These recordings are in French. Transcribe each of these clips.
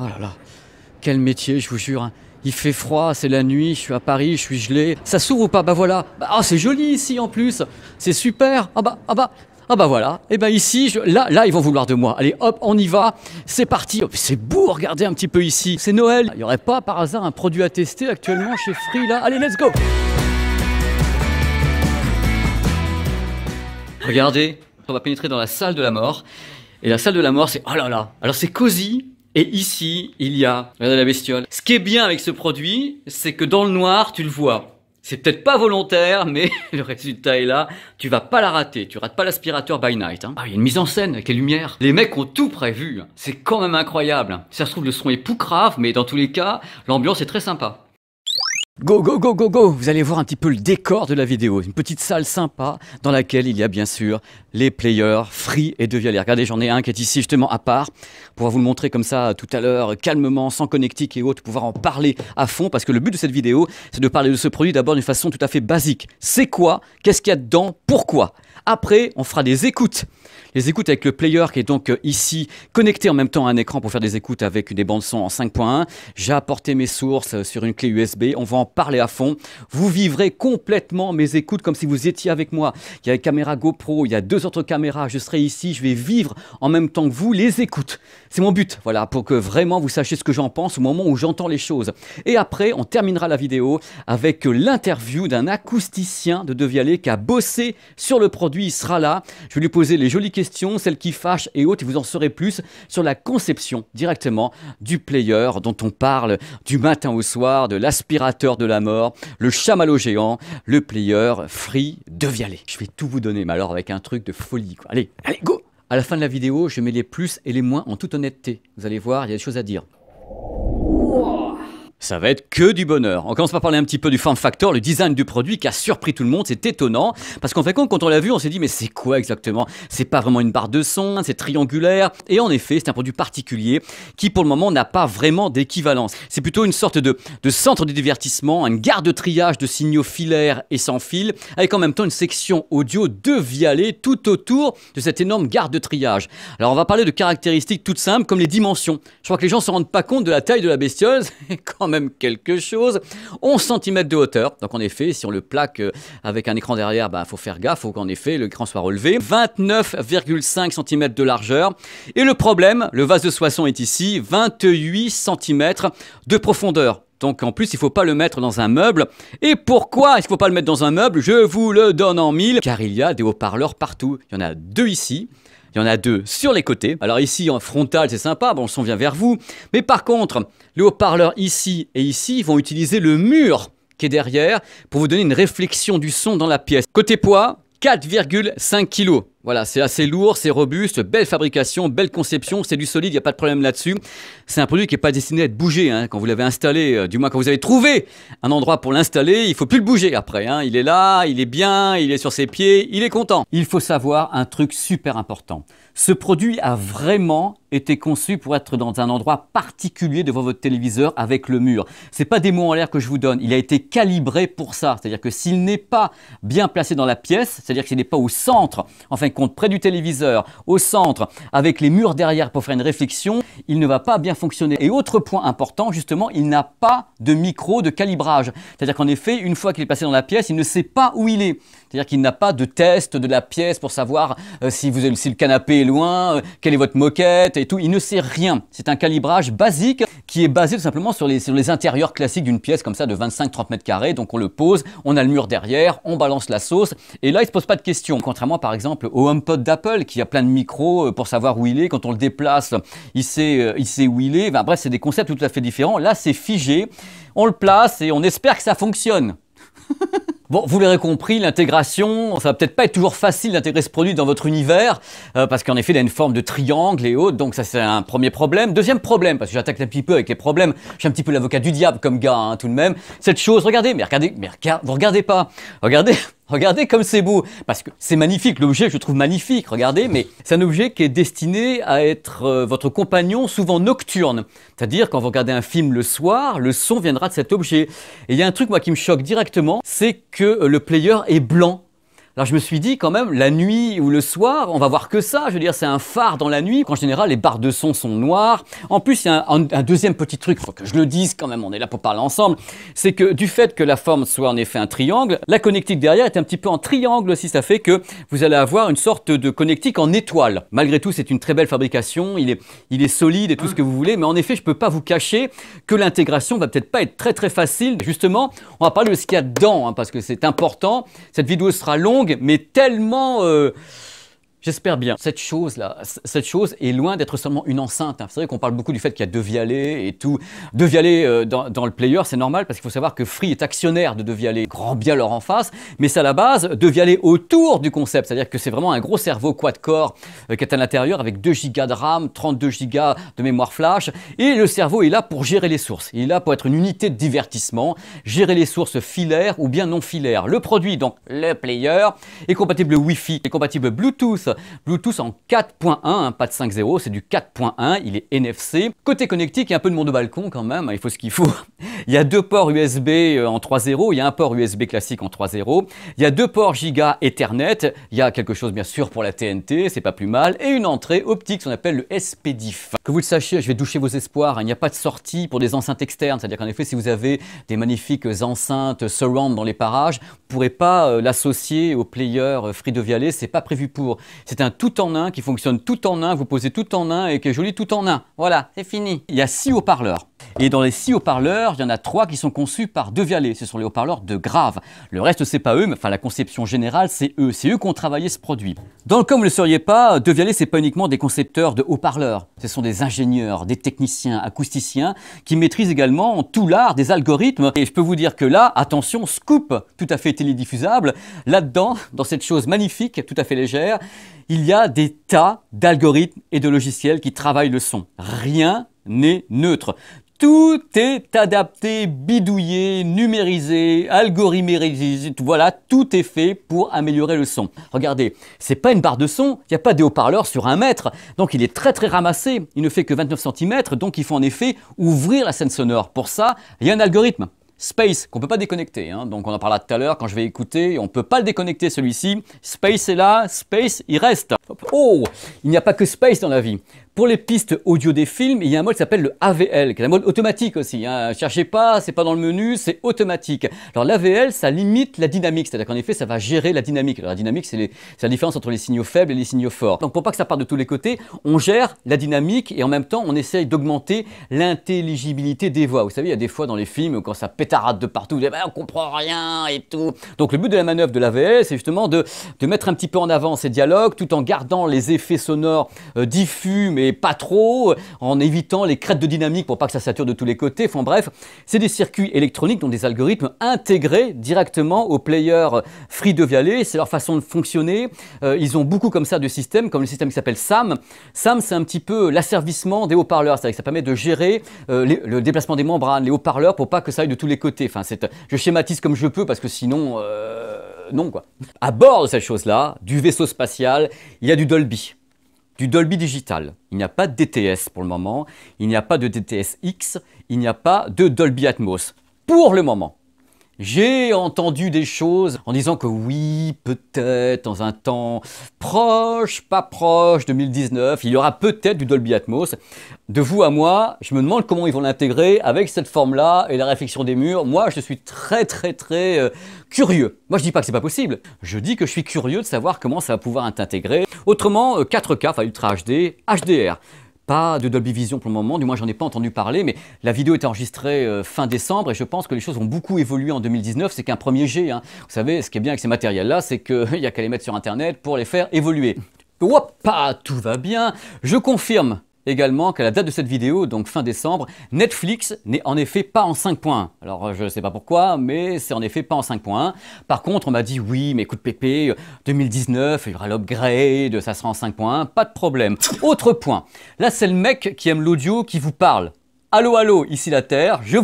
Oh là là, quel métier, je vous jure, hein. Il fait froid, c'est la nuit, je suis à Paris, je suis gelé. Ça s'ouvre ou pas? Bah voilà. Ah, c'est joli ici en plus. C'est super. Ah bah voilà. Et ben ici, là, ils vont vouloir de moi. Allez, hop, on y va. C'est parti. Oh, c'est beau, regardez un petit peu ici. C'est Noël. Il n'y aurait pas par hasard un produit à tester actuellement chez Free là? Allez, let's go. Regardez, on va pénétrer dans la salle de la mort. Et la salle de la mort, c'est... Oh là là. Alors c'est cosy. Et ici, il y a... Regardez la bestiole. Ce qui est bien avec ce produit, c'est que dans le noir, tu le vois. C'est peut-être pas volontaire, mais le résultat est là. Tu vas pas la rater. Tu rates pas l'aspirateur by night. Hein. Ah, il y a une mise en scène avec les lumières. Les mecs ont tout prévu. C'est quand même incroyable. Si ça se trouve, le son est poucrave, mais dans tous les cas, l'ambiance est très sympa. Go, go, go, go, go! Vous allez voir un petit peu le décor de la vidéo. Une petite salle sympa dans laquelle il y a bien sûr les players Free et Devialet. Regardez, j'en ai un qui est ici justement à part pour vous le montrer comme ça tout à l'heure, calmement, sans connectique et autres, pouvoir en parler à fond parce que le but de cette vidéo, c'est de parler de ce produit d'abord d'une façon tout à fait basique. C'est quoi? Qu'est-ce qu'il y a dedans? Pourquoi? Après, on fera des écoutes. Les écoutes avec le player qui est donc ici connecté en même temps à un écran pour faire des écoutes avec des bandes son en 5.1. J'ai apporté mes sources sur une clé USB. On va en parler à fond. Vous vivrez complètement mes écoutes comme si vous étiez avec moi. Il y a une caméra GoPro, il y a 2 autres caméras. Je serai ici, je vais vivre en même temps que vous les écoutes. C'est mon but, voilà, pour que vraiment vous sachiez ce que j'en pense au moment où j'entends les choses. Et après, on terminera la vidéo avec l'interview d'un acousticien de Devialet qui a bossé sur le produit. Il sera là. Je vais lui poser les jolies questions, celles qui fâchent et autres, et vous en saurez plus sur la conception directement du player dont on parle du matin au soir, de l'aspirateur de la mort, le chamallow géant, le player Free Devialet. Je vais tout vous donner, mais alors avec un truc de folie, quoi. Allez, allez, go! À la fin de la vidéo, je mets les plus et les moins en toute honnêteté. Vous allez voir, il y a des choses à dire. Ça va être que du bonheur. On commence par parler un petit peu du form factor, le design du produit qui a surpris tout le monde. C'est étonnant parce qu'en fait, quand on l'a vu, on s'est dit mais c'est quoi exactement? C'est pas vraiment une barre de son, c'est triangulaire. Et en effet, c'est un produit particulier qui pour le moment n'a pas vraiment d'équivalence. C'est plutôt une sorte de centre de divertissement, une gare de triage de signaux filaires et sans fil, avec en même temps une section audio Devialet tout autour de cette énorme gare de triage. Alors on va parler de caractéristiques toutes simples comme les dimensions. Je crois que les gens ne se rendent pas compte de la taille de la bestiole. C'est quand même quelque chose. 11 cm de hauteur. Donc en effet, si on le plaque avec un écran derrière, bah, faut faire gaffe, faut qu'en effet l'écran soit relevé. 29,5 cm de largeur. Et le problème, le vase de Soissons est ici, 28 cm de profondeur. Donc en plus, il ne faut pas le mettre dans un meuble. Et pourquoi est-ce qu'il ne faut pas le mettre dans un meuble? Je vous le donne en mille. Car il y a des haut-parleurs partout. Il y en a 2 ici. Il y en a 2 sur les côtés. Alors ici, en frontal, c'est sympa. Bon, le son vient vers vous. Mais par contre, les haut-parleurs ici et ici vont utiliser le mur qui est derrière pour vous donner une réflexion du son dans la pièce. Côté poids, 4,5 kg. Voilà, c'est assez lourd, c'est robuste, belle fabrication, belle conception, c'est du solide, il n'y a pas de problème là-dessus. C'est un produit qui n'est pas destiné à être bougé, hein. Quand vous l'avez installé, du moins quand vous avez trouvé un endroit pour l'installer, il ne faut plus le bouger après, hein. Il est là, il est bien, il est sur ses pieds, il est content. Il faut savoir un truc super important. Ce produit a vraiment été conçu pour être dans un endroit particulier devant votre téléviseur avec le mur. Ce n'est pas des mots en l'air que je vous donne, il a été calibré pour ça. C'est-à-dire que s'il n'est pas bien placé dans la pièce, c'est-à-dire qu'il n'est pas au centre, enfin compte près du téléviseur, au centre, avec les murs derrière pour faire une réflexion, il ne va pas bien fonctionner. Et autre point important, justement, il n'a pas de micro de calibrage. C'est-à-dire qu'en effet, une fois qu'il est placé dans la pièce, il ne sait pas où il est. C'est-à-dire qu'il n'a pas de test de la pièce pour savoir si le canapé est loin, quelle est votre moquette et tout. Il ne sait rien. C'est un calibrage basique qui est basé tout simplement sur les intérieurs classiques d'une pièce comme ça de 25-30 mètres carrés. Donc on le pose, on a le mur derrière, on balance la sauce et là il ne se pose pas de questions. Contrairement par exemple au HomePod d'Apple qui a plein de micros pour savoir où il est. Quand on le déplace, il sait où il est. Enfin, bref, c'est des concepts tout à fait différents. Là c'est figé, on le place et on espère que ça fonctionne. Bon, vous l'aurez compris, l'intégration, ça va peut-être pas être toujours facile d'intégrer ce produit dans votre univers, parce qu'en effet, il a une forme de triangle et autres, donc ça c'est un premier problème. Deuxième problème, parce que j'attaque un petit peu avec les problèmes, je suis un petit peu l'avocat du diable comme gars, hein, tout de même. Cette chose, regardez, vous regardez pas, regardez comme c'est beau, parce que c'est magnifique, l'objet je le trouve magnifique, regardez, mais c'est un objet qui est destiné à être votre compagnon souvent nocturne. C'est-à-dire quand vous regardez un film le soir, le son viendra de cet objet. Et il y a un truc moi qui me choque directement, c'est que le player est blanc. Alors je me suis dit quand même, la nuit ou le soir, on va voir que ça. Je veux dire, c'est un phare dans la nuit. En général, les barres de son sont noires. En plus, il y a un deuxième petit truc, il faut que je le dise quand même, on est là pour parler ensemble. C'est que du fait que la forme soit en effet un triangle, la connectique derrière est un petit peu en triangle aussi. Ça fait que vous allez avoir une sorte de connectique en étoile. Malgré tout, c'est une très belle fabrication. Il est solide et tout ce que vous voulez. Mais en effet, je ne peux pas vous cacher que l'intégration va peut-être pas être très facile. Justement, on va parler de ce qu'il y a dedans, hein, parce que c'est important. Cette vidéo sera longue, mais tellement, j'espère bien. Cette chose est loin d'être seulement une enceinte. Hein. C'est vrai qu'on parle beaucoup du fait qu'il y a Devialet et tout. Devialet dans le player, c'est normal parce qu'il faut savoir que Free est actionnaire de Devialet. Grand bien leur en face, mais c'est à la base Devialet autour du concept. C'est-à-dire que c'est vraiment un gros cerveau quad-core qui est à l'intérieur avec 2 Go de RAM, 32 Go de mémoire flash. Et le cerveau est là pour gérer les sources. Il est là pour être une unité de divertissement, gérer les sources filaires ou bien non filaires. Le produit, donc le player, est compatible Wi-Fi, est compatible Bluetooth en 4.1, hein, pas de 5.0, c'est du 4.1, il est NFC. Côté connectique, il y a un peu de monde de balcon quand même, il faut ce qu'il faut. Il y a 2 ports USB en 3.0, il y a un port USB classique en 3.0, il y a 2 ports Giga Ethernet, il y a quelque chose bien sûr pour la TNT, c'est pas plus mal, et une entrée optique, qu'on appelle le SPDIF. Que vous le sachiez, je vais doucher vos espoirs, hein, il n'y a pas de sortie pour des enceintes externes, c'est-à-dire qu'en effet, si vous avez des magnifiques enceintes surround dans les parages, vous ne pourrez pas l'associer au player Free Devialet, c'est pas prévu pour. C'est un tout en un qui fonctionne tout en un, vous posez tout en un et qui est joli tout en un. Voilà, c'est fini. Il y a 6 haut-parleurs. Et dans les 6 haut-parleurs, il y en a 3 qui sont conçus par Devialet. Ce sont les haut-parleurs de Grave. Le reste, c'est pas eux, mais enfin la conception générale, c'est eux. C'est eux qui ont travaillé ce produit. Dans le cas où vous ne le sauriez pas, Devialet, c'est pas uniquement des concepteurs de haut-parleurs. Ce sont des ingénieurs, des techniciens, acousticiens qui maîtrisent également tout l'art des algorithmes. Et je peux vous dire que là, attention, scoop tout à fait télédiffusable. Là-dedans, dans cette chose magnifique, tout à fait légère, il y a des tas d'algorithmes et de logiciels qui travaillent le son. Rien n'est neutre. Tout est adapté, bidouillé, numérisé, algorithmisé, voilà, tout est fait pour améliorer le son. Regardez, c'est pas une barre de son, il n'y a pas de haut-parleur sur 1 mètre, donc il est très ramassé, il ne fait que 29 cm, donc il faut en effet ouvrir la scène sonore. Pour ça, il y a un algorithme. Space, qu'on ne peut pas déconnecter, hein. Donc on en parlera tout à l'heure quand je vais écouter, on ne peut pas le déconnecter celui-ci. Space est là, Space il reste. Oh, il n'y a pas que Space dans la vie. Pour les pistes audio des films, il y a un mode qui s'appelle le AVL, qui est un mode automatique aussi. Hein. Cherchez pas, c'est pas dans le menu, c'est automatique. Alors l'AVL, ça limite la dynamique, c'est-à-dire qu'en effet, ça va gérer la dynamique. Alors, la dynamique, c'est la différence entre les signaux faibles et les signaux forts. Donc pour pas que ça parte de tous les côtés, on gère la dynamique et en même temps, on essaye d'augmenter l'intelligibilité des voix. Vous savez, il y a des fois dans les films, quand ça pétarade de partout, vous dites, on comprend rien et tout. Donc le but de la manœuvre de l'AVL, c'est justement de mettre un petit peu en avant ces dialogues, tout en gardant les effets sonores diffus, mais pas trop, en évitant les crêtes de dynamique pour pas que ça sature de tous les côtés. Enfin bref, c'est des circuits électroniques dont des algorithmes intégrés directement au player Free Devialet. C'est leur façon de fonctionner. Ils ont beaucoup comme ça de systèmes, comme le système qui s'appelle SAM. SAM, c'est un petit peu l'asservissement des haut-parleurs, c'est-à-dire que ça permet de gérer le déplacement des membranes, les haut-parleurs, pour pas que ça aille de tous les côtés. Enfin, je schématise comme je peux parce que sinon, non quoi. À bord de cette chose-là, du vaisseau spatial, il y a du Dolby. Du Dolby Digital. Il n'y a pas de DTS pour le moment, il n'y a pas de DTS-X, il n'y a pas de Dolby Atmos. Pour le moment. J'ai entendu des choses en disant que oui, peut-être dans un temps proche, pas proche, 2019, il y aura peut-être du Dolby Atmos. De vous à moi, je me demande comment ils vont l'intégrer avec cette forme-là et la réflexion des murs. Moi, je suis très curieux. Moi, je dis pas que c'est pas possible. Je dis que je suis curieux de savoir comment ça va pouvoir être intégré. Autrement, 4K, enfin Ultra HD, HDR. Pas de Dolby Vision pour le moment, du moins j'en ai pas entendu parler, mais la vidéo est enregistrée fin décembre et je pense que les choses vont beaucoup évoluer en 2019, c'est qu'un premier jet. Hein. Vous savez, ce qui est bien avec ces matériels-là, c'est qu'il n'y a qu'à les mettre sur Internet pour les faire évoluer. Hop, tout va bien. Je confirme également qu'à la date de cette vidéo, donc fin décembre, Netflix n'est en effet pas en 5.1. Alors je ne sais pas pourquoi, mais c'est en effet pas en 5.1. Par contre, on m'a dit oui, mais écoute Pépé, 2019, il y aura l'upgrade, ça sera en 5.1, pas de problème. Autre point, là c'est le mec qui aime l'audio qui vous parle. Allô, allô, ici la Terre, je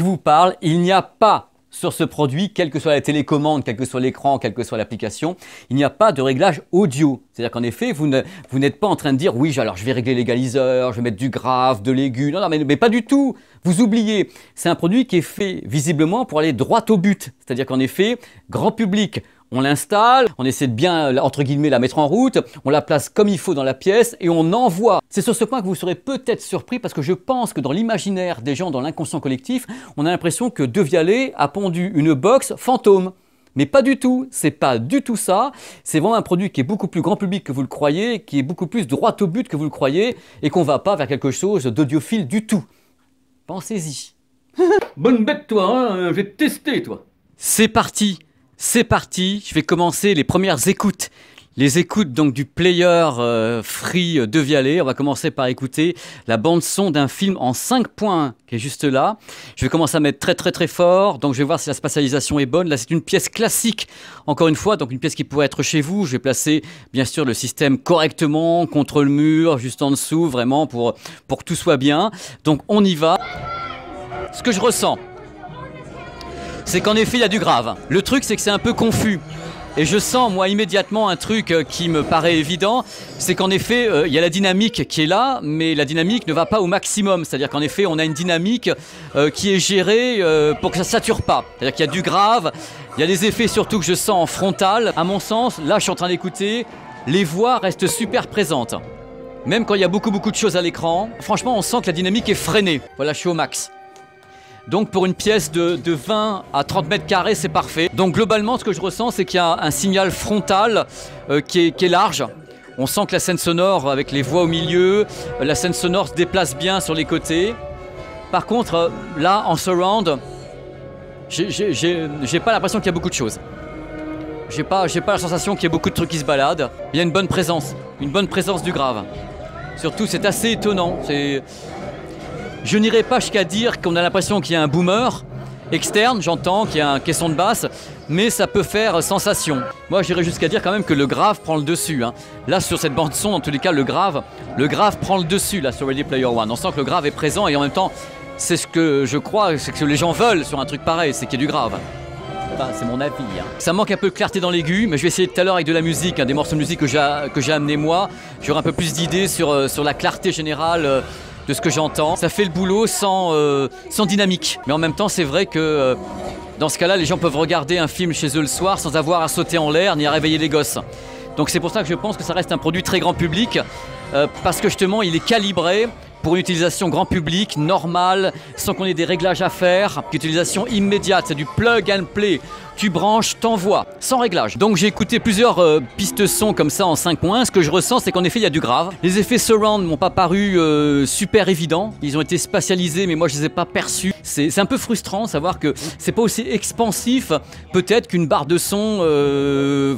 vous parle, il n'y a pas sur ce produit, quelle que soit la télécommande, quel que soit l'écran, quelle que soit l'application, il n'y a pas de réglage audio. C'est-à-dire qu'en effet, vous n'êtes pas en train de dire « Oui, alors je vais régler l'égaliseur, je vais mettre du grave, de l'aigu. » Non, mais pas du tout. Vous oubliez. C'est un produit qui est fait visiblement pour aller droit au but. C'est-à-dire qu'en effet, grand public, On l'installe, on essaie de bien, entre guillemets, la mettre en route, on la place comme il faut dans la pièce et on envoie. C'est sur ce point que vous serez peut-être surpris parce que je pense que dans l'imaginaire des gens, dans l'inconscient collectif, on a l'impression que De Vialet a pondu une box fantôme. Mais pas du tout, c'est pas du tout ça. C'est vraiment un produit qui est beaucoup plus grand public que vous le croyez, qui est beaucoup plus droit au but que vous le croyez et qu'on va pas vers quelque chose d'audiophile du tout. Pensez-y. Bonne bête toi, hein, je vais te tester toi. C'est parti, je vais commencer les premières écoutes. Les écoutes donc du player free De Vialet. On va commencer par écouter la bande son d'un film en 5.1 qui est juste là. Je vais commencer à mettre très fort. Donc je vais voir si la spatialisation est bonne. Là c'est une pièce classique, encore une fois, donc une pièce qui pourrait être chez vous. Je vais placer bien sûr le système correctement contre le mur, juste en dessous, vraiment pour que tout soit bien. Donc on y va. Ce que je ressens, c'est qu'en effet il y a du grave. Le truc c'est que c'est un peu confus. Et je sens moi immédiatement un truc qui me paraît évident, c'est qu'en effet il y a la dynamique qui est là, mais la dynamique ne va pas au maximum. C'est-à-dire qu'en effet on a une dynamique qui est gérée pour que ça ne sature pas. C'est-à-dire qu'il y a du grave, il y a des effets surtout que je sens en frontal. À mon sens, là je suis en train d'écouter, les voix restent super présentes. Même quand il y a beaucoup de choses à l'écran, franchement on sent que la dynamique est freinée. Voilà, je suis au max. Donc pour une pièce de 20 à 30 mètres carrés, c'est parfait. Donc globalement, ce que je ressens, c'est qu'il y a un signal frontal qui est large. On sent que la scène sonore, avec les voix au milieu, la scène sonore se déplace bien sur les côtés. Par contre, là, en surround, j'ai pas l'impression qu'il y a beaucoup de choses. J'ai pas la sensation qu'il y ait beaucoup de trucs qui se baladent. Il y a une bonne présence du grave. Surtout, c'est assez étonnant. Je n'irai pas jusqu'à dire qu'on a l'impression qu'il y a un boomer externe, j'entends, qu'il y a un caisson de basse, mais ça peut faire sensation. Moi, j'irai jusqu'à dire quand même que le grave prend le dessus. Hein. Là, sur cette bande-son, en tous les cas, le grave prend le dessus, là, sur Ready Player One. On sent que le grave est présent et en même temps, c'est ce que je crois, c'est que les gens veulent sur un truc pareil, c'est qu'il y ait du grave. Enfin, c'est mon avis. Hein. Ça manque un peu de clarté dans l'aigu, mais je vais essayer tout à l'heure avec de la musique, hein, des morceaux de musique que j'ai amené moi. J'aurai un peu plus d'idées sur la clarté générale de ce que j'entends. Ça fait le boulot sans dynamique. Mais en même temps, c'est vrai que dans ce cas-là, les gens peuvent regarder un film chez eux le soir sans avoir à sauter en l'air ni à réveiller les gosses. Donc c'est pour ça que je pense que ça reste un produit très grand public, parce que justement, il est calibré pour une utilisation grand public, normale, sans qu'on ait des réglages à faire. Utilisation immédiate, c'est du plug and play. Tu branches, t'envoies, sans réglage. Donc j'ai écouté plusieurs pistes son comme ça en 5.1. Ce que je ressens, c'est qu'en effet, il y a du grave. Les effets surround m'ont pas paru super évidents. Ils ont été spatialisés, mais moi, je les ai pas perçus. C'est un peu frustrant de savoir que c'est pas aussi expansif, peut-être qu'une barre de son.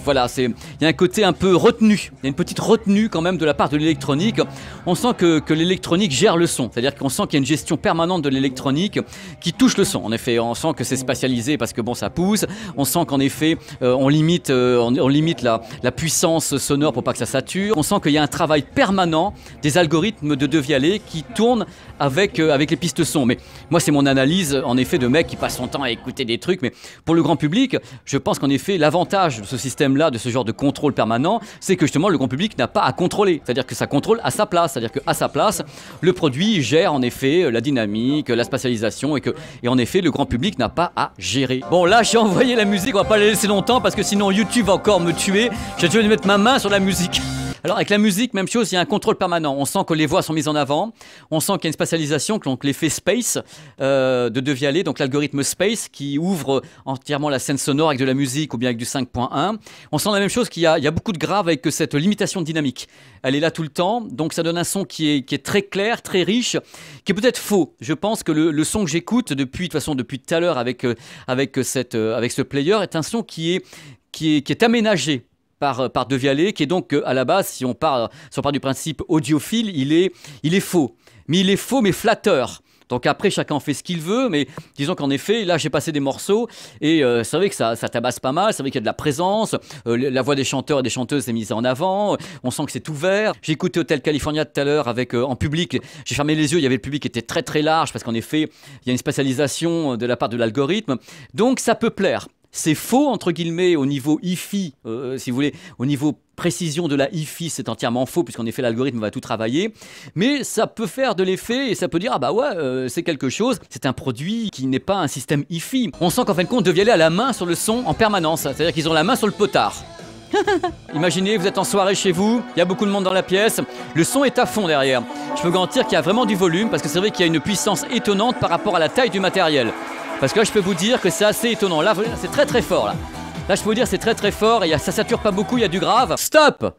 Voilà, il y a un côté un peu retenu. Il y a une petite retenue quand même de la part de l'électronique. On sent que l'électronique gère le son. C'est-à-dire qu'on sent qu'il y a une gestion permanente de l'électronique qui touche le son. En effet, on sent que c'est spatialisé parce que bon, ça pousse. On sent qu'en effet, on limite la puissance sonore pour pas que ça sature. On sent qu'il y a un travail permanent des algorithmes de Vialet qui tournent avec les pistes son. Mais moi, c'est mon analyse, en effet, de mec qui passe son temps à écouter des trucs. Mais pour le grand public, je pense qu'en effet, l'avantage de ce système-là, de ce genre de contrôle permanent, c'est que justement, le grand public n'a pas à contrôler. C'est-à-dire que ça contrôle à sa place. C'est-à-dire qu'à sa place, le produit gère en effet la dynamique, la spatialisation et en effet, le grand public n'a pas à gérer. Bon, là, j'ai envoyé la musique, on va pas la laisser longtemps parce que sinon YouTube va encore me tuer. J'ai dû mettre ma main sur la musique. Alors avec la musique, même chose, il y a un contrôle permanent. On sent que les voix sont mises en avant, on sent qu'il y a une spatialisation, donc l'effet Space de Vialet, donc l'algorithme Space qui ouvre entièrement la scène sonore avec de la musique ou bien avec du 5.1. On sent la même chose qu'il y a beaucoup de grave avec cette limitation de dynamique. Elle est là tout le temps, donc ça donne un son qui est très clair, très riche, qui est peut-être faux. Je pense que le son que j'écoute depuis tout à l'heure avec ce player est un son qui est aménagé par De Vialet, qui est donc à la base, si on part du principe audiophile, il est faux. Mais il est faux, mais flatteur. Donc après, chacun en fait ce qu'il veut, mais disons qu'en effet, là, j'ai passé des morceaux et c'est vrai que ça tabasse pas mal, c'est vrai qu'il y a de la présence, la voix des chanteurs et des chanteuses est mise en avant, on sent que c'est ouvert. J'ai écouté Hotel California tout à l'heure en public, j'ai fermé les yeux, il y avait le public qui était très très large parce qu'en effet, il y a une spatialisation de la part de l'algorithme, donc ça peut plaire. C'est faux, entre guillemets, au niveau hi-fi, si vous voulez, au niveau précision de la hi-fi, c'est entièrement faux, puisqu'en effet, l'algorithme va tout travailler. Mais ça peut faire de l'effet et ça peut dire, ah bah ouais, c'est quelque chose. C'est un produit qui n'est pas un système hi-fi. On sent qu'en fin de compte, Devialet a la main sur le son en permanence. C'est-à-dire qu'ils ont la main sur le potard. Imaginez, vous êtes en soirée chez vous, il y a beaucoup de monde dans la pièce, le son est à fond derrière. Je peux garantir qu'il y a vraiment du volume, parce que c'est vrai qu'il y a une puissance étonnante par rapport à la taille du matériel. Parce que là, je peux vous dire que c'est assez étonnant. Là, c'est très très fort là. Là, je peux vous dire, c'est très très fort et ça sature pas beaucoup, il y a du grave. Stop!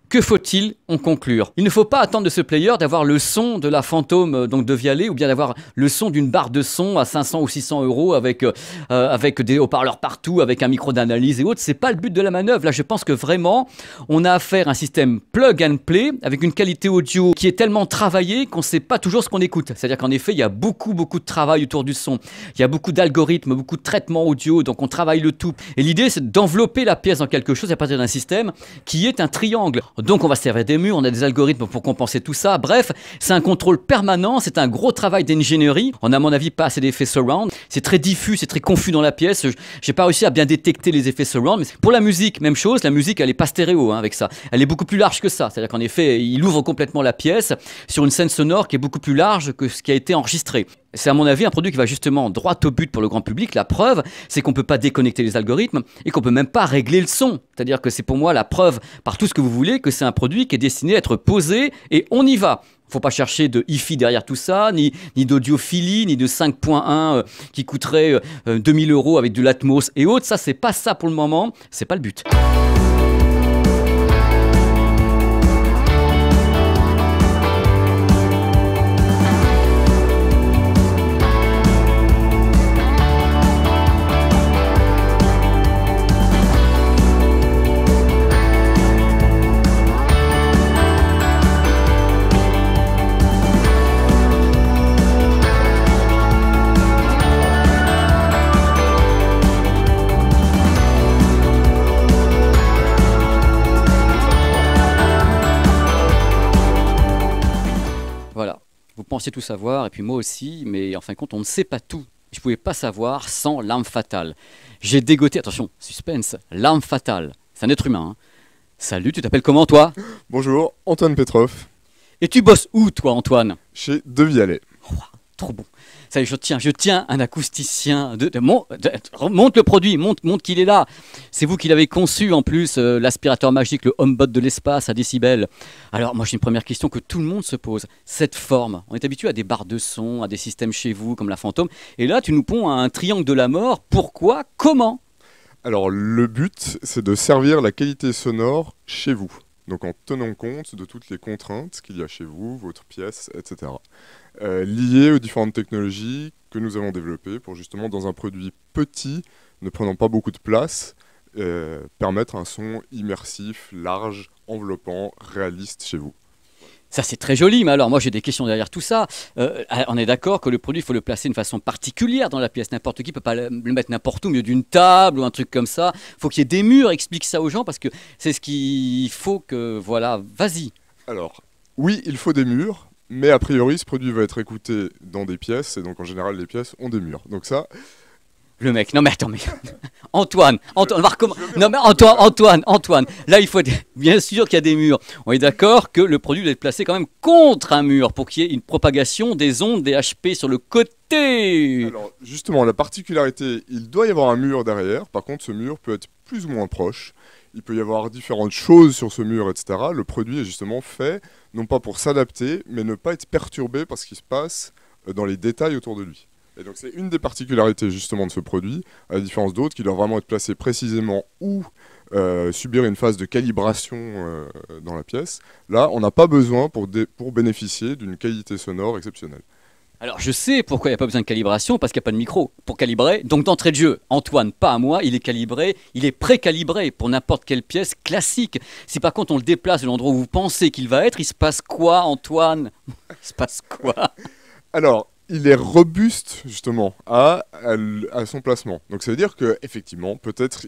Que faut-il en conclure? Il ne faut pas attendre de ce player d'avoir le son de la Phantom donc de Devialet, ou bien d'avoir le son d'une barre de son à 500 ou 600 euros avec des haut-parleurs partout, avec un micro d'analyse et autres. C'est pas le but de la manœuvre. Là, je pense que vraiment, on a affaire à un système plug and play avec une qualité audio qui est tellement travaillée qu'on ne sait pas toujours ce qu'on écoute. C'est-à-dire qu'en effet, il y a beaucoup de travail autour du son. Il y a beaucoup d'algorithmes, beaucoup de traitements audio, donc on travaille le tout. Et l'idée, c'est d'envelopper la pièce dans quelque chose à partir d'un système qui est un triangle. Donc on va se servir des murs, on a des algorithmes pour compenser tout ça. Bref, c'est un contrôle permanent, c'est un gros travail d'ingénierie. On n'a à mon avis pas assez d'effets surround. C'est très diffus, c'est très confus dans la pièce. J'ai pas réussi à bien détecter les effets surround. Mais pour la musique, même chose. La musique, elle est pas stéréo avec ça. Elle est beaucoup plus large que ça. C'est-à-dire qu'en effet, il ouvre complètement la pièce sur une scène sonore qui est beaucoup plus large que ce qui a été enregistré. C'est à mon avis un produit qui va justement droit au but pour le grand public. La preuve, c'est qu'on ne peut pas déconnecter les algorithmes et qu'on ne peut même pas régler le son. C'est-à-dire que c'est pour moi la preuve, par tout ce que vous voulez, que c'est un produit qui est destiné à être posé et on y va. Il ne faut pas chercher de hi-fi derrière tout ça, ni d'audiophilie, ni de 5.1 qui coûterait 2000 euros avec de l'Atmos et autres. Ça, c'est pas ça pour le moment, c'est pas le but. Voilà, vous pensiez tout savoir, et puis moi aussi, mais en fin de compte, on ne sait pas tout. Je ne pouvais pas savoir sans l'arme fatale. J'ai dégoté, attention, suspense, l'arme fatale. C'est un être humain. Hein. Salut, tu t'appelles comment toi? Bonjour, Antoine Petrov. Et tu bosses où toi, Antoine? Chez Devialet. Oh, trop bon. Ça y est, je tiens un acousticien. Monte le produit, monte qu'il est là. C'est vous qui l'avez conçu en plus, l'aspirateur magique, le HomeBot de l'espace à décibels. Alors moi j'ai une première question que tout le monde se pose. Cette forme, on est habitué à des barres de son, à des systèmes chez vous comme la Phantom. Et là tu nous ponds un triangle de la mort. Pourquoi? Comment? Alors le but, c'est de servir la qualité sonore chez vous. Donc en tenant compte de toutes les contraintes qu'il y a chez vous, votre pièce, etc. Liées aux différentes technologies que nous avons développées pour justement, dans un produit petit, ne prenant pas beaucoup de place, permettre un son immersif, large, enveloppant, réaliste chez vous. Ça c'est très joli, mais alors moi j'ai des questions derrière tout ça. On est d'accord que le produit, il faut le placer d'une façon particulière dans la pièce. N'importe qui ne peut pas le mettre n'importe où, au milieu d'une table ou un truc comme ça. Il faut qu'il y ait des murs, explique ça aux gens parce que c'est ce qu'il faut que... Voilà, vas-y. Alors, oui, il faut des murs, mais a priori ce produit va être écouté dans des pièces, et donc en général les pièces ont des murs. Donc ça... Le mec, non mais attends, mais... Antoine, on va recommencer. Non mais Antoine, là il faut être... Bien sûr qu'il y a des murs. On est d'accord que le produit doit être placé quand même contre un mur pour qu'il y ait une propagation des ondes des HP sur le côté. Alors justement, la particularité, il doit y avoir un mur derrière. Par contre, ce mur peut être plus ou moins proche. Il peut y avoir différentes choses sur ce mur, etc. Le produit est justement fait, non pas pour s'adapter, mais ne pas être perturbé par ce qui se passe dans les détails autour de lui. Et donc c'est une des particularités justement de ce produit, à la différence d'autres qui doivent vraiment être placés précisément où subir une phase de calibration dans la pièce. Là, on n'a pas besoin pour bénéficier d'une qualité sonore exceptionnelle. Alors je sais pourquoi il n'y a pas besoin de calibration, parce qu'il n'y a pas de micro pour calibrer. Donc d'entrée de jeu, Antoine, pas à moi, il est calibré, il est pré-calibré pour n'importe quelle pièce classique. Si par contre on le déplace de l'endroit où vous pensez qu'il va être, il se passe quoi, Antoine? Il se passe quoi? Alors, il est robuste justement à son placement. Donc ça veut dire qu'effectivement, peut-être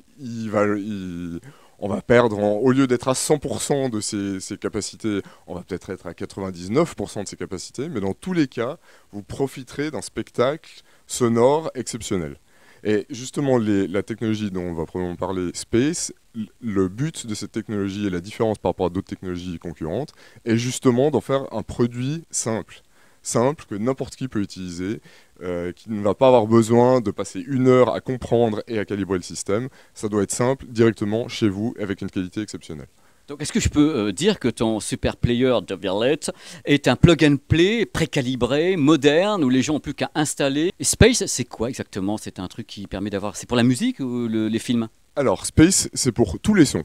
on va perdre, au lieu d'être à 100% de ses capacités, on va peut-être être à 99% de ses capacités, mais dans tous les cas, vous profiterez d'un spectacle sonore exceptionnel. Et justement, la technologie dont on va probablement parler, Space, le but de cette technologie et la différence par rapport à d'autres technologies concurrentes est justement d'en faire un produit simple. Simple, que n'importe qui peut utiliser, qui ne va pas avoir besoin de passer 1 heure à comprendre et à calibrer le système. Ça doit être simple, directement chez vous, avec une qualité exceptionnelle. Donc, est-ce que je peux dire que ton super player de Violet est un plug and play précalibré, moderne, où les gens n'ont plus qu'à installer? Et Space, c'est quoi exactement? C'est un truc qui permet d'avoir. C'est pour la musique ou les films? Alors, Space, c'est pour tous les sons.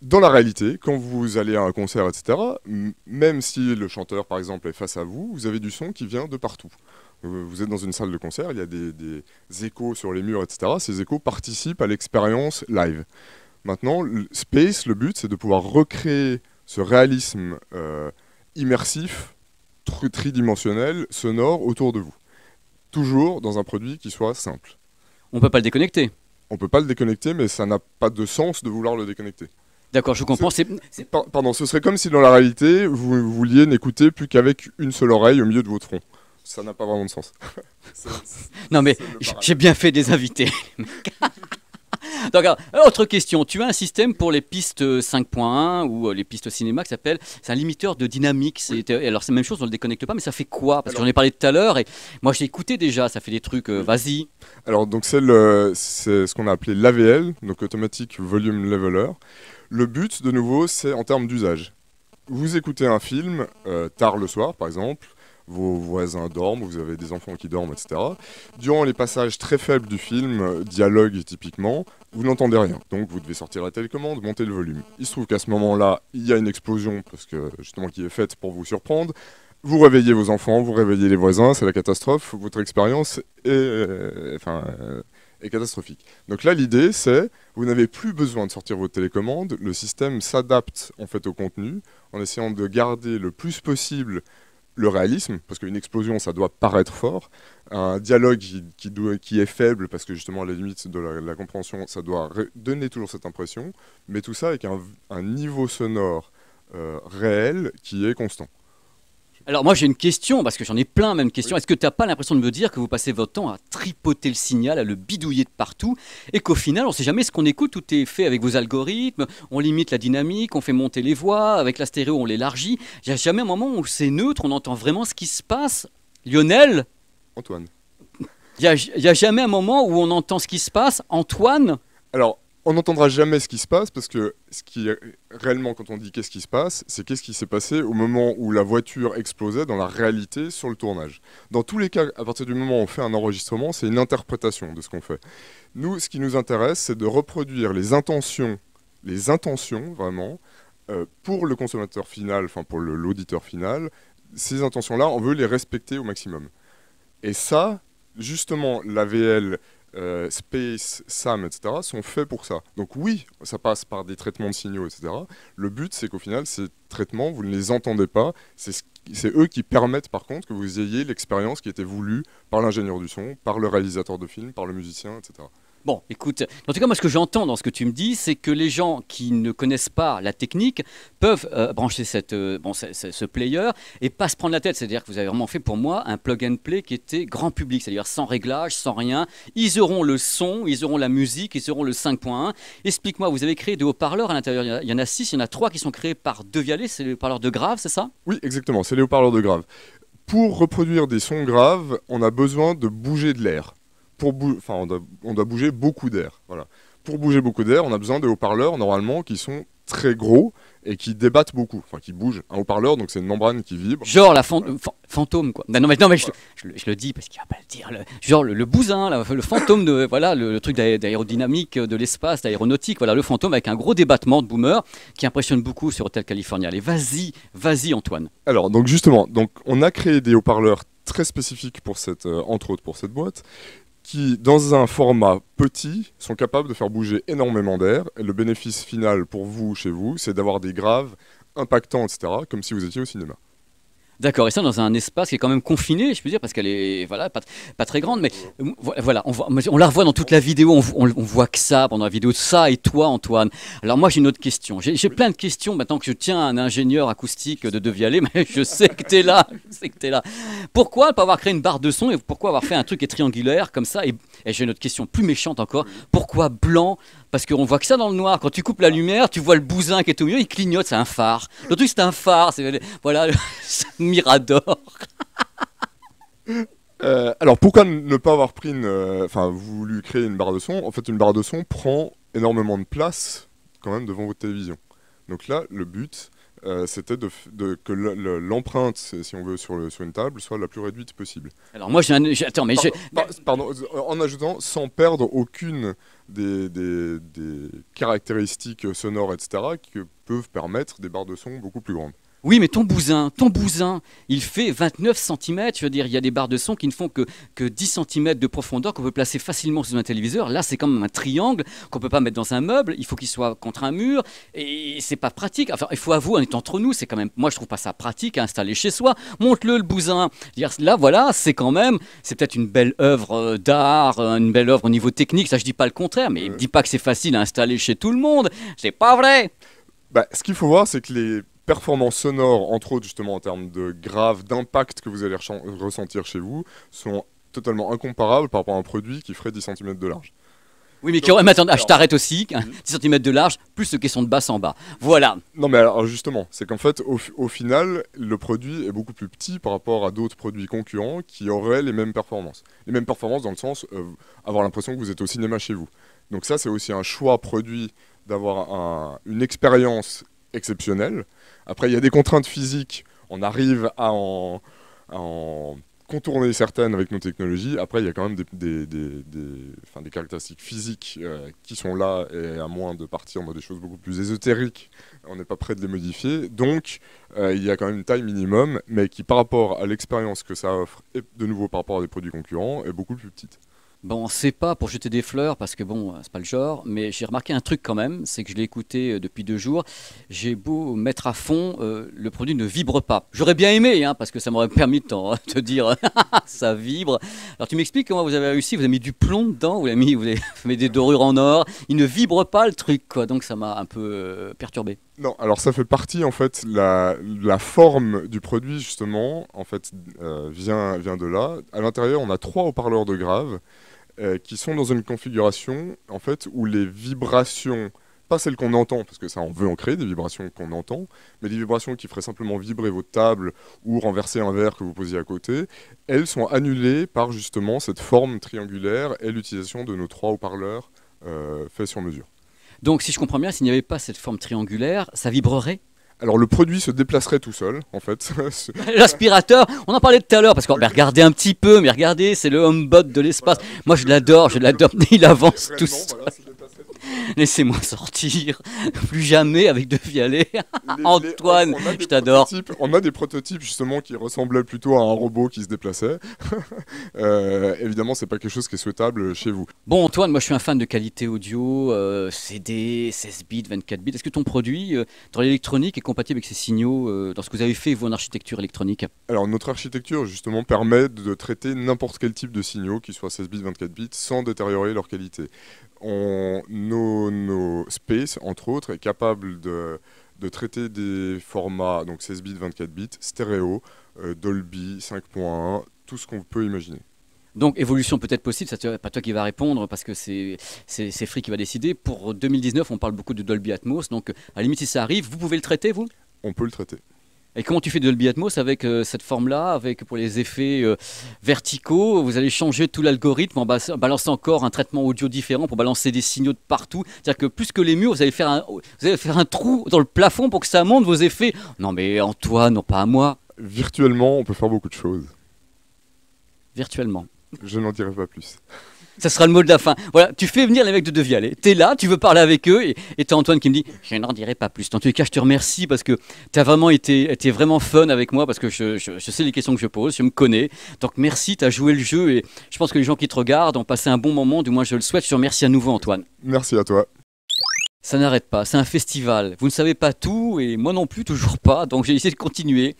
Dans la réalité, quand vous allez à un concert, etc., même si le chanteur, par exemple, est face à vous, vous avez du son qui vient de partout. Vous êtes dans une salle de concert, il y a des échos sur les murs, etc. Ces échos participent à l'expérience live. Maintenant, Space, le but, c'est de pouvoir recréer ce réalisme immersif, tridimensionnel, sonore autour de vous. Toujours dans un produit qui soit simple. On peut pas le déconnecter. On ne peut pas le déconnecter, mais ça n'a pas de sens de vouloir le déconnecter. D'accord, je comprends. Pardon, ce serait comme si dans la réalité, vous vouliez n'écouter plus qu'avec une seule oreille au milieu de votre front. Ça n'a pas vraiment de sens. Non mais j'ai bien fait des invités. Donc, alors, autre question, tu as un système pour les pistes 5.1 ou les pistes cinéma qui s'appelle, c'est un limiteur de dynamique. Alors c'est la même chose, on ne le déconnecte pas, mais ça fait quoi? Parce que j'en ai parlé tout à l'heure et moi j'ai écouté déjà, ça fait des trucs, vas-y. Alors donc c'est ce qu'on a appelé l'AVL, donc Automatic Volume Leveler. Le but de nouveau c'est en termes d'usage. Vous écoutez un film tard le soir par exemple, vos voisins dorment, vous avez des enfants qui dorment, etc. Durant les passages très faibles du film, dialogue typiquement, vous n'entendez rien. Donc vous devez sortir la télécommande, monter le volume. Il se trouve qu'à ce moment-là, il y a une explosion, parce que justement qui est faite pour vous surprendre. Vous réveillez vos enfants, vous réveillez les voisins, c'est la catastrophe. Votre expérience est catastrophique. Donc là, l'idée, c'est vous n'avez plus besoin de sortir votre télécommande. Le système s'adapte en fait au contenu en essayant de garder le plus possible le réalisme, parce qu'une explosion, ça doit paraître fort. Un dialogue qui est faible, parce que justement, à la limite de la compréhension, ça doit donner toujours cette impression. Mais tout ça avec un niveau sonore réel qui est constant. Alors moi j'ai une question, parce que j'en ai plein même questions. Oui. Est-ce que tu n'as pas l'impression de me dire que vous passez votre temps à tripoter le signal, à le bidouiller de partout, et qu'au final on ne sait jamais ce qu'on écoute, tout est fait avec vos algorithmes, on limite la dynamique, on fait monter les voix, avec la stéréo on l'élargit. Il n'y a jamais un moment où c'est neutre, on entend vraiment ce qui se passe. Lionel? Antoine. Il n'y a jamais un moment où on entend ce qui se passe. Antoine? Alors, on n'entendra jamais ce qui se passe parce que ce qui est réellement, quand on dit qu'est-ce qui se passe, c'est qu'est-ce qui s'est passé au moment où la voiture explosait dans la réalité sur le tournage. Dans tous les cas, à partir du moment où on fait un enregistrement, c'est une interprétation de ce qu'on fait. Nous, ce qui nous intéresse, c'est de reproduire les intentions vraiment, pour le consommateur final, enfin pour l'auditeur final. Ces intentions-là, on veut les respecter au maximum. Et ça, justement, l'AVL, Space, SAM, etc., sont faits pour ça. Donc oui, ça passe par des traitements de signaux, etc. Le but, c'est qu'au final, ces traitements, vous ne les entendez pas. C'est eux qui permettent, par contre, que vous ayez l'expérience qui était voulue par l'ingénieur du son, par le réalisateur de film, par le musicien, etc. Bon, écoute, en tout cas, moi, ce que j'entends dans ce que tu me dis, c'est que les gens qui ne connaissent pas la technique peuvent brancher ce player et pas se prendre la tête. C'est-à-dire que vous avez vraiment fait pour moi un plug and play qui était grand public, c'est-à-dire sans réglage, sans rien. Ils auront le son, ils auront la musique, ils auront le 5.1. Explique-moi, vous avez créé des haut-parleurs à l'intérieur. Il y en a 6, il y en a 3 qui sont créés par Devialet, c'est les haut-parleurs de Grave, c'est ça? Oui, exactement, c'est les haut-parleurs de Grave. Pour reproduire des sons graves, on a besoin de bouger de l'air. On doit bouger beaucoup d'air. Voilà. Pour bouger beaucoup d'air, on a besoin de haut-parleurs normalement qui sont très gros et qui débattent beaucoup, enfin qui bougent. Un haut-parleur, donc c'est une membrane qui vibre. Genre la fantôme quoi. Non mais je le dis parce qu'il va pas le dire. Genre le bousin, le fantôme de voilà le truc d'aérodynamique de l'espace, d'aéronautique. Voilà le fantôme avec un gros débattement de boomer qui impressionne beaucoup sur Hotel California. Allez, vas-y Antoine. Alors donc justement, on a créé des haut-parleurs très spécifiques pour entre autres pour cette boîte, qui, dans un format petit, sont capables de faire bouger énormément d'air. Et le bénéfice final pour vous, chez vous, c'est d'avoir des graves impactants, etc., comme si vous étiez au cinéma. D'accord, et ça dans un espace qui est quand même confiné, je peux dire, parce qu'elle est voilà, pas très grande, mais voilà, on la revoit dans toute la vidéo, on voit que ça pendant la vidéo, ça et toi Antoine. Alors moi j'ai une autre question, j'ai plein de questions maintenant que je tiens un ingénieur acoustique de Vialet, mais je sais que tu es là, je sais que tu es là. Pourquoi ne pas avoir créé une barre de son et pourquoi avoir fait un truc qui est triangulaire comme ça et j'ai une autre question plus méchante encore, pourquoi blanc? Parce qu'on voit que ça dans le noir. Quand tu coupes la lumière, tu vois le bousin qui est au milieu, il clignote, c'est un phare. Le truc, c'est un phare. Voilà, c'est un Mirador. Alors pourquoi ne pas avoir pris voulu créer une barre de son? En fait, une barre de son prend énormément de place quand même devant votre télévision. Donc là, le but, c'était que l'empreinte, si on veut, sur une table, soit la plus réduite possible. Alors moi, attends, mais pardon, en ajoutant, sans perdre aucune des caractéristiques sonores, etc., qui peuvent permettre des barres de son beaucoup plus grandes. Oui, mais ton bousin, il fait 29 cm. Je veux dire, il y a des barres de son qui ne font que 10 cm de profondeur qu'on peut placer facilement sous un téléviseur. Là, c'est quand même un triangle qu'on ne peut pas mettre dans un meuble. Il faut qu'il soit contre un mur. Et c'est pas pratique. Enfin, il faut avouer, en étant entre nous, c'est quand même. Moi, je trouve pas ça pratique à installer chez soi. Monte-le, le bousin. Là, voilà, c'est peut-être une belle œuvre d'art, une belle œuvre au niveau technique. Ça, je dis pas le contraire, mais dis pas que c'est facile à installer chez tout le monde. C'est pas vrai. Ce qu'il faut voir, c'est que les performances sonores, entre autres justement en termes de grave, d'impact que vous allez ressentir chez vous, sont totalement incomparables par rapport à un produit qui ferait 10 cm de large. Oui, mais attends, je t'arrête aussi, 10 cm de large, plus ce question de basse en bas. Voilà. Non, mais alors justement, c'est qu'en fait, au final, le produit est beaucoup plus petit par rapport à d'autres produits concurrents qui auraient les mêmes performances. Les mêmes performances dans le sens, avoir l'impression que vous êtes au cinéma chez vous. Donc ça, c'est aussi un choix produit d'avoir une expérience exceptionnelle. Après, il y a des contraintes physiques, on arrive à en contourner certaines avec nos technologies. Après, il y a quand même des caractéristiques physiques qui sont là, et à moins de partir dans des choses beaucoup plus ésotériques, on n'est pas prêt de les modifier. Donc, il y a quand même une taille minimum, mais qui, par rapport à l'expérience que ça offre, et de nouveau par rapport à des produits concurrents, est beaucoup plus petite. Bon, c'est pas pour jeter des fleurs, parce que bon, c'est pas le genre, mais j'ai remarqué un truc quand même, c'est que je l'ai écouté depuis 2 jours. J'ai beau mettre à fond, le produit ne vibre pas. J'aurais bien aimé, parce que ça m'aurait permis de te dire ça vibre. Alors tu m'expliques comment vous avez réussi, vous avez mis du plomb dedans, vous avez mis des dorures en or, il ne vibre pas le truc, quoi. Donc ça m'a un peu perturbé. Non, alors ça fait partie, en fait, la forme du produit, justement, en fait, vient de là. À l'intérieur, on a 3 haut-parleurs de grave qui sont dans une configuration, en fait, où les vibrations, pas celles qu'on entend, parce que ça, on veut en créer, des vibrations qu'on entend, mais des vibrations qui feraient simplement vibrer votre table ou renverser un verre que vous posiez à côté, elles sont annulées par, justement, cette forme triangulaire et l'utilisation de nos 3 haut-parleurs faits sur mesure. Donc, si je comprends bien, s'il n'y avait pas cette forme triangulaire, ça vibrerait? Alors, le produit se déplacerait tout seul, en fait. L'aspirateur, on en parlait tout à l'heure, parce qu'on regardez un petit peu, mais regardez, c'est le HomeBot de l'espace. Moi, je l'adore, il avance tout seul. Voilà, laissez-moi sortir, plus jamais avec De Vialet. Antoine, je t'adore. On a des prototypes justement qui ressemblaient plutôt à un robot qui se déplaçait. Évidemment, c'est pas quelque chose qui est souhaitable chez vous. Bon, Antoine, moi je suis un fan de qualité audio, CD, 16 bits, 24 bits. Est-ce que ton produit dans l'électronique est compatible avec ces signaux dans ce que vous avez fait, vous, en architecture électronique? Alors, notre architecture justement permet de traiter n'importe quel type de signaux, qu'ils soient 16 bits, 24 bits, sans détériorer leur qualité. Nos Space, entre autres, est capable de traiter des formats, donc 16 bits, 24 bits, stéréo, Dolby, 5.1, tout ce qu'on peut imaginer. Donc évolution peut-être possible, c'est pas toi qui va répondre parce que c'est Free qui va décider. Pour 2019, on parle beaucoup de Dolby Atmos, donc à la limite si ça arrive, vous pouvez le traiter, vous? On peut le traiter. Et comment tu fais de Dolby Atmos avec cette forme-là, avec pour les effets verticaux, vous allez changer tout l'algorithme en balançant encore un traitement audio différent pour balancer des signaux de partout. C'est-à-dire que plus que les murs, vous allez faire un trou dans le plafond pour que ça monte vos effets. Non mais Antoine, non pas à moi. Virtuellement, on peut faire beaucoup de choses. Virtuellement. Je n'en dirai pas plus. Ça sera le mot de la fin. Voilà, tu fais venir les mecs de Vialet. T'es là, tu veux parler avec eux et t'as Antoine qui me dit « Je n'en dirai pas plus ». Dans tous les cas, je te remercie parce que t'as vraiment été vraiment fun avec moi parce que je sais les questions que je pose, je me connais. Donc merci, t'as joué le jeu et je pense que les gens qui te regardent ont passé un bon moment, du moins je le souhaite. Je te remercie à nouveau Antoine. Merci à toi. Ça n'arrête pas, c'est un festival. Vous ne savez pas tout et moi non plus, toujours pas. Donc j'ai essayé de continuer.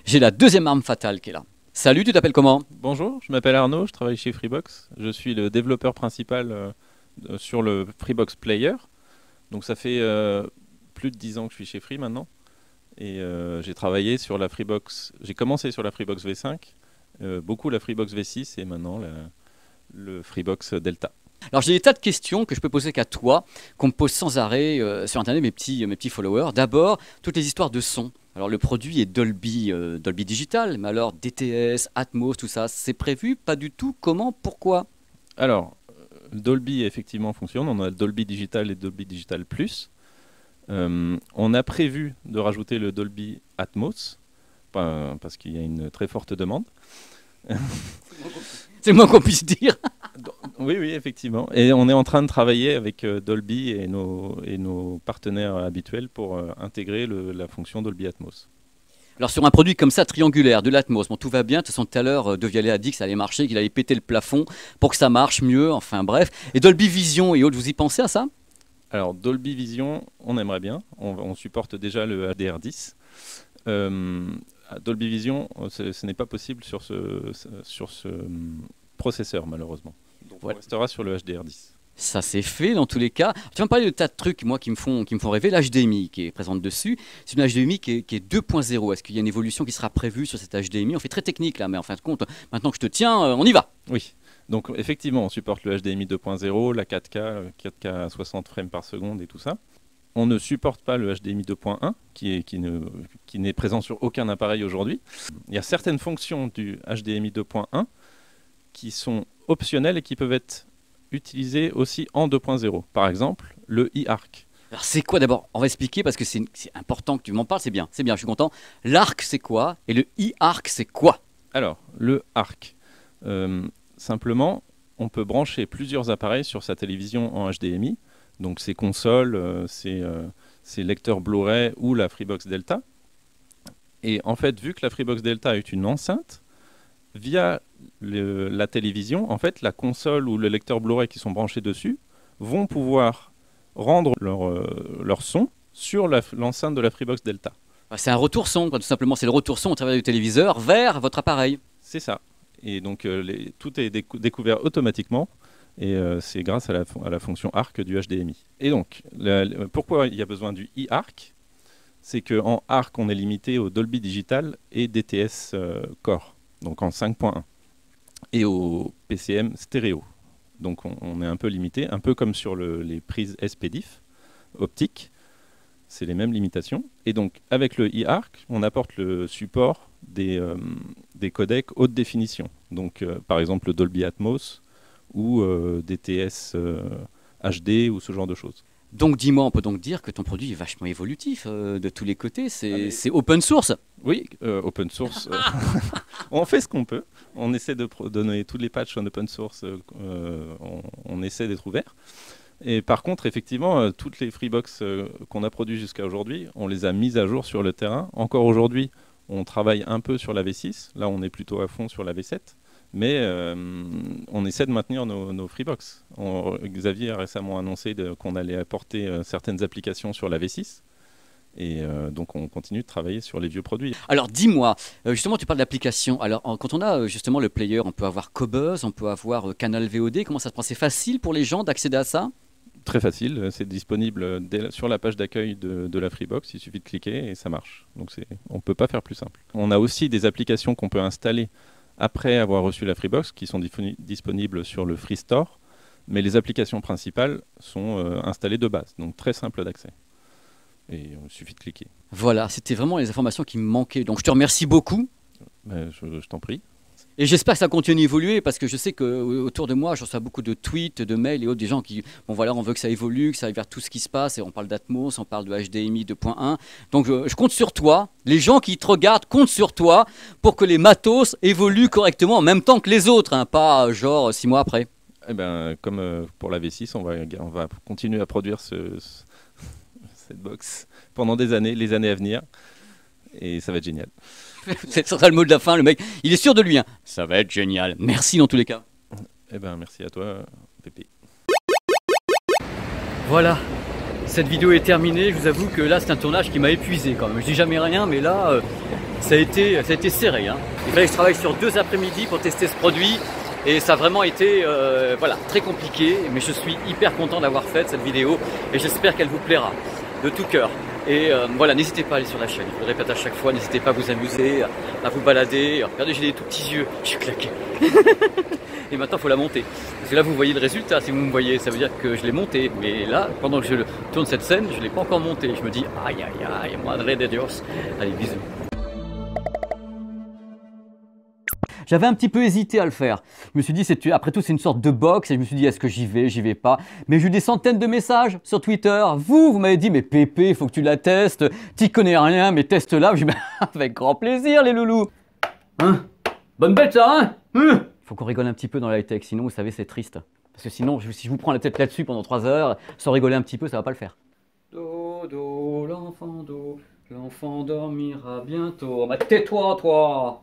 J'ai la deuxième arme fatale qui est là. Salut, tu t'appelles comment? Bonjour, je m'appelle Arnaud, je travaille chez Freebox. Je suis le développeur principal sur le Freebox Player. Donc ça fait plus de 10 ans que je suis chez Free maintenant. Et j'ai travaillé sur la Freebox. J'ai commencé sur la Freebox V5, beaucoup la Freebox V6 et maintenant le Freebox Delta. Alors j'ai des tas de questions que je peux poser qu'à toi, qu'on me pose sans arrêt sur internet, mes petits followers. D'abord, toutes les histoires de son. Alors le produit est Dolby Digital, mais alors DTS, Atmos, tout ça, c'est prévu? Pas du tout. Comment? Pourquoi? Alors, Dolby effectivement fonctionne, on a Dolby Digital et Dolby Digital Plus. On a prévu de rajouter le Dolby Atmos, parce qu'il y a une très forte demande. C'est le moins qu'on puisse dire. Oui, effectivement. Et on est en train de travailler avec Dolby et nos partenaires habituels pour intégrer la fonction Dolby Atmos. Alors sur un produit comme ça, triangulaire, de l'Atmos, bon, tout va bien. De toute façon, tout à l'heure, De Vialet a dit que ça allait marcher, qu'il allait péter le plafond pour que ça marche mieux, enfin bref. Et Dolby Vision et autres, vous y pensez à ça? Alors Dolby Vision, on aimerait bien. On supporte déjà le HDR10. Dolby Vision, ce n'est pas possible sur ce processeur, malheureusement. Donc Ouais. on restera sur le HDR10. Ça c'est fait dans tous les cas. Tu vas me parler de tas de trucs moi qui me font rêver. L'HDMI qui est présente dessus, c'est une HDMI qui est 2.0. Est-ce qu'il y a une évolution qui sera prévue sur cette HDMI? On fait très technique là, mais en fin de compte, maintenant que je te tiens, on y va. Oui. Donc effectivement, on supporte le HDMI 2.0, la 4K à 60 frames par seconde et tout ça. On ne supporte pas le HDMI 2.1 qui n'est présent sur aucun appareil aujourd'hui. Il y a certaines fonctions du HDMI 2.1 qui sont optionnelles et qui peuvent être utilisées aussi en 2.0. Par exemple, le eARC. Alors c'est quoi d'abord? On va expliquer parce que c'est important que tu m'en parles, c'est bien, je suis content. L'ARC c'est quoi? Et le eARC c'est quoi? Alors, le ARC. Simplement, on peut brancher plusieurs appareils sur sa télévision en HDMI. Donc ses consoles, ses lecteurs Blu-ray ou la Freebox Delta. Et en fait, vu que la Freebox Delta est une enceinte, via la télévision, en fait, la console ou le lecteur Blu-ray qui sont branchés dessus vont pouvoir rendre leur son sur l'enceinte de la Freebox Delta. C'est un retour son, quoi, tout simplement. C'est le retour son au travers du téléviseur vers votre appareil. C'est ça. Et donc, tout est découvert automatiquement. Et c'est grâce à la fonction ARC du HDMI. Et donc, pourquoi il y a besoin du eARC? C'est qu'en ARC, on est limité au Dolby Digital et DTS Core, donc en 5.1, et au PCM stéréo. Donc on est un peu limité, un peu comme sur les prises SPDIF optiques, c'est les mêmes limitations. Et donc avec le eARC, on apporte le support des codecs haute définition. Donc par exemple le Dolby Atmos ou DTS HD ou ce genre de choses. Donc dis-moi, on peut donc dire que ton produit est vachement évolutif de tous les côtés, c'est open source. Oui, open source, on fait ce qu'on peut. On essaie de donner tous les patchs en open source, on essaie d'être ouvert. Et par contre, effectivement, toutes les Freebox qu'on a produites jusqu'à aujourd'hui, on les a mises à jour sur le terrain. Encore aujourd'hui, on travaille un peu sur la V6. Là, on est plutôt à fond sur la V7. Mais on essaie de maintenir nos Freebox. Xavier a récemment annoncé qu'on allait apporter certaines applications sur la V6. Et donc on continue de travailler sur les vieux produits. Alors dis-moi, justement tu parles d'application. Alors quand on a justement le player, on peut avoir Qobuz, on peut avoir Canal VOD. Comment ça se passe? C'est facile pour les gens d'accéder à ça? Très facile, c'est disponible sur la page d'accueil de la Freebox. Il suffit de cliquer et ça marche. Donc on ne peut pas faire plus simple. On a aussi des applications qu'on peut installer après avoir reçu la Freebox, qui sont disponibles sur le Free Store, mais les applications principales sont installées de base, donc très simple d'accès. Et il suffit de cliquer. Voilà, c'était vraiment les informations qui me manquaient. Donc je te remercie beaucoup. Je t'en prie. Et j'espère que ça continue d'évoluer parce que je sais qu'autour de moi, je reçois beaucoup de tweets, de mails et autres, des gens qui, bon voilà, on veut que ça évolue, que ça aille vers tout ce qui se passe. Et on parle d'Atmos, on parle de HDMI 2.1. Donc je compte sur toi. Les gens qui te regardent comptent sur toi pour que les matos évoluent correctement en même temps que les autres, hein, pas genre 6 mois après. Eh ben, comme pour la V6, on va continuer à produire cette box pendant des années, les années à venir. Et ça va être génial. C'est ça le mot de la fin, le mec, il est sûr de lui. Hein. Ça va être génial. Merci dans tous les cas. Eh ben, merci à toi, Pépé. Voilà, Cette vidéo est terminée, je vous avoue que là c'est un tournage qui m'a épuisé quand même. Je dis jamais rien, mais là ça a été serré. Hein. Il fallait que je travaille sur 2 après-midi pour tester ce produit et ça a vraiment été voilà, très compliqué. Mais je suis hyper content d'avoir fait cette vidéo et j'espère qu'elle vous plaira de tout cœur. Et voilà, n'hésitez pas à aller sur la chaîne, je vous le répète à chaque fois, n'hésitez pas à vous amuser, à vous balader. Regardez, j'ai des tout petits yeux, je suis claqué. Et maintenant, il faut la monter. Parce que là, vous voyez le résultat. Si vous me voyez, ça veut dire que je l'ai monté. Mais là, pendant que je tourne cette scène, je ne l'ai pas encore monté. Je me dis, aïe, aïe, aïe, madre de Dios. Allez, bisous. J'avais un petit peu hésité à le faire. Je me suis dit, après tout, c'est une sorte de box. Et je me suis dit, est-ce que j'y vais pas? Mais j'ai eu des centaines de messages sur Twitter. Vous m'avez dit, mais Pépé, il faut que tu la testes. T'y connais rien, mais teste-la. Je dis, avec grand plaisir, les loulous. Hein? Bonne bête, ça, hein? Faut qu'on rigole un petit peu dans la high-tech, sinon vous savez c'est triste. Parce que sinon, si je vous prends la tête là-dessus pendant 3 heures, sans rigoler un petit peu, ça va pas le faire. Dodo, l'enfant dormira bientôt. Tais-toi, toi.